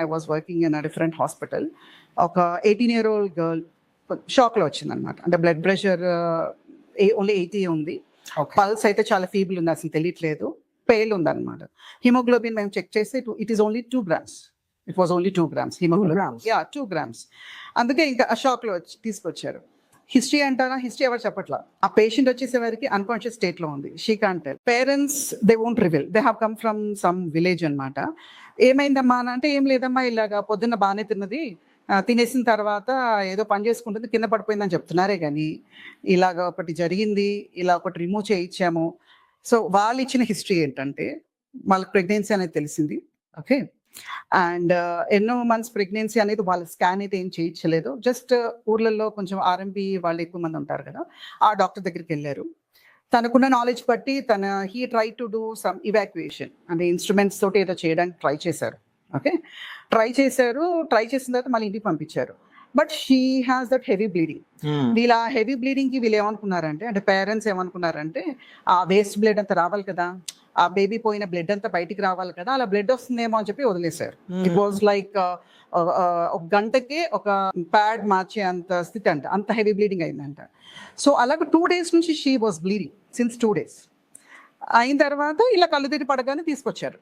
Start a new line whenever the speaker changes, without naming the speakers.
I was working in a different hospital. ఒక 18-year-old girl షాక్లో వచ్చిందనమాట. అంటే బ్లడ్ ప్రెషర్ ఓన్లీ 80 ఉంది, పల్స్ అయితే చాలా ఫీబుల్ ఉంది, అసలు తెలియట్లేదు, పేల్ ఉందన్నమాట. హిమోగ్లోబిన్ మేము చెక్ చేస్తే it is only 2 grams. It was only 2 grams haemoglobin. 2 grams. అందుకే ఇంకా ఆ షాక్లో తీసుకొచ్చారు. హిస్టరీ అంటారా, హిస్టరీ ఎవరు చెప్పట్లా. ఆ పేషెంట్ వచ్చేసేవారికి అన్కాన్షియస్ స్టేట్లో ఉంది. She can't tell. Parents they won't reveal, they have come from some village అనమాట. ఏమైందమ్మా అని అంటే, ఏం లేదమ్మా, ఇలాగా పొద్దున్న బాగానే తిన్నది, తినేసిన తర్వాత ఏదో పని చేసుకుంటుంది, కింద పడిపోయిందని చెప్తున్నారే కానీ ఇలాగ ఒకటి జరిగింది, ఇలా ఒకటి రిమూవ్ చేయించాము. సో వాళ్ళు ఇచ్చిన హిస్టరీ ఏంటంటే, వాళ్ళకి ప్రెగ్నెన్సీ అనేది తెలిసింది. ఓకే, అండ్ ఎన్నో మంత్స్ ప్రెగ్నెన్సీ అనేది వాళ్ళ స్కాన్ అయితే ఏం చేయించలేదు. జస్ట్ ఊర్లలో కొంచెం ఆర్ఎంపీ వాళ్ళు ఎక్కువ మంది ఉంటారు కదా, ఆ డాక్టర్ దగ్గరికి వెళ్ళారు. తనకున్న నాలెడ్జ్ బట్టి he try to do some evacuation, అంటే ఇన్స్ట్రుమెంట్స్ తోటి ఏదో చేయడానికి ట్రై చేశారు. ఓకే, ట్రై చేసిన తర్వాత మళ్ళీ ఇంటికి పంపించారు. But she has that heavy bleeding. వీళ్ళ హెవీ బ్లీడింగ్కి వీళ్ళు ఏమనుకున్నారంటే, అంటే పేరెంట్స్ ఏమనుకున్నారంటే, ఆ వేస్ట్ బ్లడ్ అంతా రావాలి కదా, ఆ బేబీ పోయిన బ్లడ్ అంతా బయటికి రావాలి కదా, అలా బ్లడ్ వస్తుందేమో అని చెప్పి వదిలేశారు. ఇట్ వాజ్ లైక్ ఒక గంటకే ఒక ప్యాడ్ మార్చే అంత స్థితి అంట, అంత హెవీ బ్లీడింగ్ అయిందంట. సో అలాగే 2 days నుంచి she was bleeding since 2 days. అయిన తర్వాత ఇలా కళ్ళు తిరిగి పడగానే తీసుకొచ్చారు.